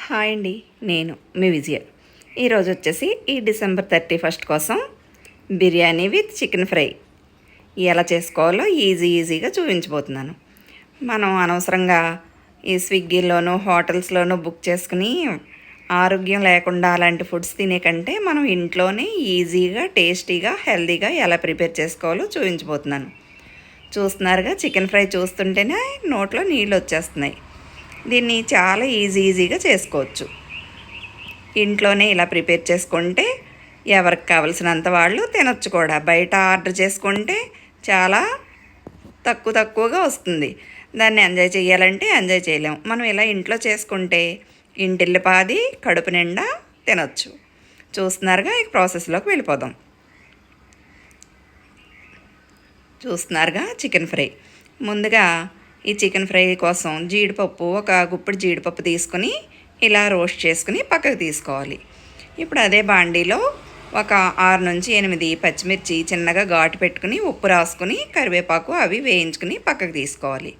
Hi అండి, నేను మీ విజయ. ఈరోజు వచ్చేసి ఈ డిసెంబర్ 31 కోసం బిర్యానీ విత్ చికెన్ ఫ్రై ఎలా చేసుకోవాలో ఈజీగా చూపించబోతున్నాను. మనం అనవసరంగా ఈ స్విగ్గీలోనూ హోటల్స్లోనూ బుక్ చేసుకుని ఆరోగ్యం లేకుండా అలాంటి ఫుడ్స్ తినే కంటే మనం ఇంట్లోనే ఈజీగా టేస్టీగా హెల్తీగా ఎలా ప్రిపేర్ చేసుకోవాలో చూపించబోతున్నాను. చూస్తున్నారుగా, చికెన్ ఫ్రై చూస్తుంటేనే నోట్లో నీళ్ళు వచ్చేస్తున్నాయి. దీన్ని చాలా ఈజీగా చేసుకోవచ్చు. ఇంట్లోనే ఇలా ప్రిపేర్ చేసుకుంటే ఎవరికి కావలసినంత వాళ్ళు తినొచ్చు కూడా. బయట ఆర్డర్ చేసుకుంటే చాలా తక్కువగా వస్తుంది. దాన్ని ఎంజాయ్ చేయాలంటే ఎంజాయ్ చేయలేం. మనం ఇలా ఇంట్లో చేసుకుంటే ఇంటిల్లిపాది కడుపు నిండా తినొచ్చు. చూస్తున్నారుగా, ఈ ప్రాసెస్లోకి వెళ్ళిపోదాం. చూస్తున్నారుగా, చికెన్ ఫ్రై. ముందుగా ఈ చికెన్ ఫ్రై కోసం జీడిపప్పు, ఒక గుప్పెడు జీడిపప్పు తీసుకుని ఇలా రోస్ట్ చేసుకుని పక్కకు తీసుకోవాలి. ఇప్పుడు అదే బాండీలో ఒక 6 నుంచి 8 పచ్చిమిర్చి చిన్నగా ఘాటు పెట్టుకుని ఉప్పు రాసుకుని కరివేపాకు అవి వేయించుకుని పక్కకు తీసుకోవాలి.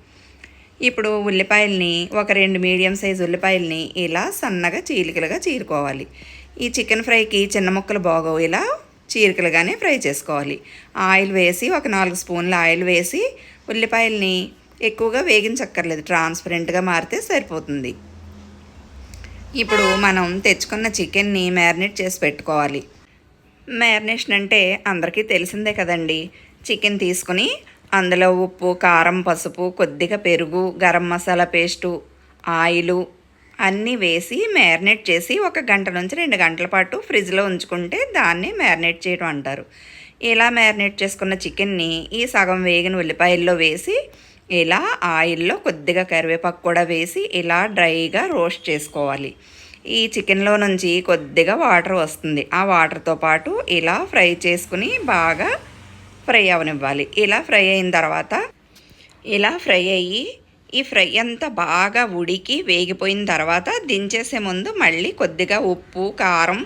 ఇప్పుడు ఉల్లిపాయల్ని ఒక 2 మీడియం సైజు ఉల్లిపాయల్ని ఇలా సన్నగా చీలికలుగా చీరుకోవాలి. ఈ చికెన్ ఫ్రైకి చిన్న ముక్కలు బాగోవు, ఇలా చీరికలుగానే ఫ్రై చేసుకోవాలి. ఆయిల్ వేసి ఒక 4 స్పూన్ల ఆయిల్ వేసి ఉల్లిపాయల్ని ఎక్కువగా వేగించక్కర్లేదు, ట్రాన్స్పరెంట్గా మారితే సరిపోతుంది. ఇప్పుడు మనం తెచ్చుకున్న చికెన్ని మ్యారినేట్ చేసి పెట్టుకోవాలి. మ్యారినేషన్ అంటే అందరికీ తెలిసిందే కదండి. చికెన్ తీసుకుని అందులో ఉప్పు, కారం, పసుపు, కొద్దిగా పెరుగు, గరం మసాలా పేస్టు, ఆయిలు అన్నీ వేసి మ్యారినేట్ చేసి 1 గంట నుంచి 2 గంటల పాటు ఫ్రిడ్జ్లో ఉంచుకుంటే దాన్ని మ్యారినేట్ చేయడం అంటారు. ఇలా మ్యారినేట్ చేసుకున్న చికెన్ని ఈ సగం వేగిన ఉల్లిపాయల్లో వేసి ఇలా ఆయిల్లో కొద్దిగా కరివేపాకు కూడా వేసి ఇలా డ్రైగా రోస్ట్ చేసుకోవాలి. ఈ చికెన్లో నుంచి కొద్దిగా వాటర్ వస్తుంది. ఆ వాటర్తో పాటు ఇలా ఫ్రై చేసుకుని బాగా ఫ్రై అవనివ్వాలి. ఇలా ఫ్రై అయిన తర్వాత ఇలా ఫ్రై అయ్యి ఈ ఫ్రై అంతా బాగా ఉడికి వేగిపోయిన తర్వాత దించేసే ముందు మళ్ళీ కొద్దిగా ఉప్పు, కారం,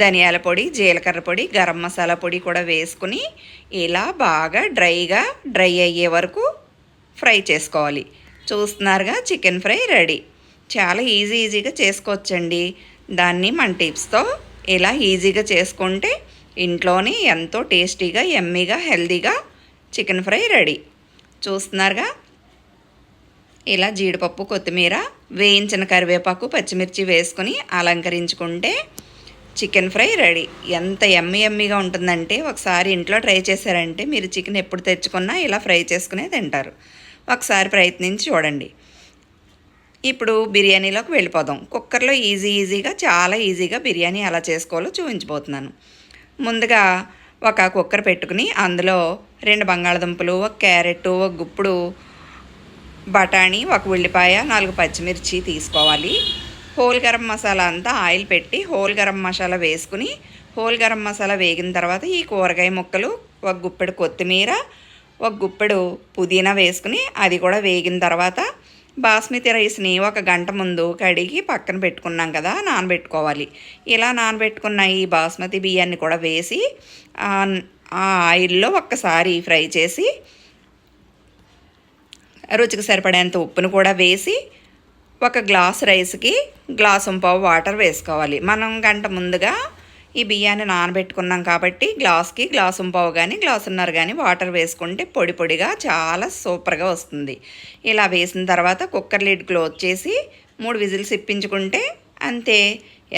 ధనియాల పొడి, జీలకర్ర పొడి, గరం మసాలా పొడి కూడా వేసుకుని ఇలా బాగా డ్రై అయ్యే వరకు ఫ్రై చేసుకోవాలి. చూస్తున్నారుగా, చికెన్ ఫ్రై రెడీ. చాలా ఈజీగా చేసుకోవచ్చండి. దాన్ని మన టిప్స్తో ఇలా ఈజీగా చేసుకుంటే ఇంట్లోనే ఎంతో టేస్టీగా, యమ్మీగా, హెల్తీగా చికెన్ ఫ్రై రెడీ. చూస్తున్నారుగా, ఇలా జీడిపప్పు, కొత్తిమీర, వేయించిన కరివేపాకు, పచ్చిమిర్చి వేసుకుని అలంకరించుకుంటే చికెన్ ఫ్రై రెడీ. ఎంత యమ్మీగా ఉంటుందంటే ఒకసారి ఇంట్లో ట్రై చేశారంటే మీరు చికెన్ ఎప్పుడు తెచ్చుకున్నా ఇలా ఫ్రై చేసుకునే తింటారు. ఒకసారి ప్రయత్నించి చూడండి. ఇప్పుడు బిర్యానీలోకి వెళ్ళిపోదాం. కుక్కర్లో ఈజీగా చాలా ఈజీగా బిర్యానీ ఎలా చేసుకోవాలో చూపించబోతున్నాను. ముందుగా ఒక కుక్కర్ పెట్టుకుని అందులో 2 బంగాళదుంపలు, 1 క్యారెట్, 1 గుప్పుడు బఠానీ, 1 ఉల్లిపాయ, 4 పచ్చిమిర్చి తీసుకోవాలి. హోల్ గరం మసాలా అంతా ఆయిల్ పెట్టి హోల్ గరం మసాలా వేసుకుని హోల్ గరం మసాలా వేగిన తర్వాత ఈ కూరగాయ ముక్కలు, 1 గుప్పెడు కొత్తిమీర, 1 గుప్పెడు పుదీనా వేసుకుని అది కూడా వేగిన తర్వాత బాస్మతి రైస్ని 1 గంట ముందు కడిగి పక్కన పెట్టుకున్నాం కదా, నానబెట్టుకోవాలి. ఇలా నానబెట్టుకున్న ఈ బాస్మతి బియ్యాన్ని కూడా వేసి ఆ ఆయిల్లో ఒక్కసారి ఫ్రై చేసి రుచికి సరిపడేంత ఉప్పును కూడా వేసి 1 గ్లాస్ రైస్కి 1.5 గ్లాసు వాటర్ వేసుకోవాలి. మనం గంట ముందుగా ఈ బియ్యాన్ని నానబెట్టుకున్నాం కాబట్టి గ్లాస్కి 1.5 గ్లాసు కానీ 1.5 గ్లాసున్నర కానీ వాటర్ వేసుకుంటే పొడిగా చాలా సూపర్గా వస్తుంది. ఇలా వేసిన తర్వాత కుక్కర్ లిడ్ క్లోజ్ చేసి 3 విజిల్స్ ఇప్పించుకుంటే అంతే.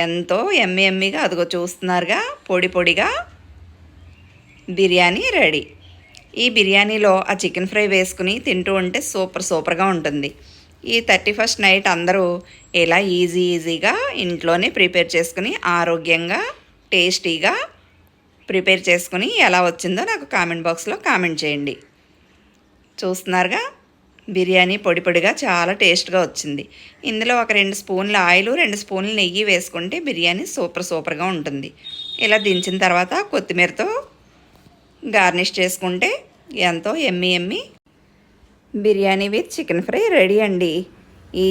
ఎంతో యమ్మీగా అదిగో చూస్తున్నారుగా, పొడిగా బిర్యానీ రెడీ. ఈ బిర్యానీలో ఆ చికెన్ ఫ్రై వేసుకుని తింటూ ఉంటే సూపర్గా ఉంటుంది. ఈ 31st నైట్ అందరూ ఇలా ఈజీగా ఇంట్లోనే ప్రిపేర్ చేసుకుని ఆరోగ్యంగా, టేస్టీగా ప్రిపేర్ చేసుకుని ఎలా వచ్చిందో నాకు కామెంట్ బాక్స్లో కామెంట్ చేయండి. చూస్తున్నారుగా, బిర్యానీ పొడిగా చాలా టేస్ట్గా వచ్చింది. ఇందులో ఒక 2 స్పూన్ల ఆయిల్, 2 స్పూన్ల నెయ్యి వేసుకుంటే బిర్యానీ సూపర్గా ఉంటుంది. ఇలా దించిన తర్వాత కొత్తిమీరతో గార్నిష్ చేసుకుంటే ఎంతో yummy biryani with chicken fry ready అండి. ఈ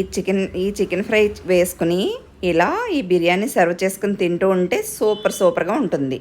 చికెన్ ఫ్రై వేసుకుని ఇలా ఈ బిర్యానీ సర్వ్ చేసుకుని తింటూ ఉంటే సూపర్గా ఉంటుంది.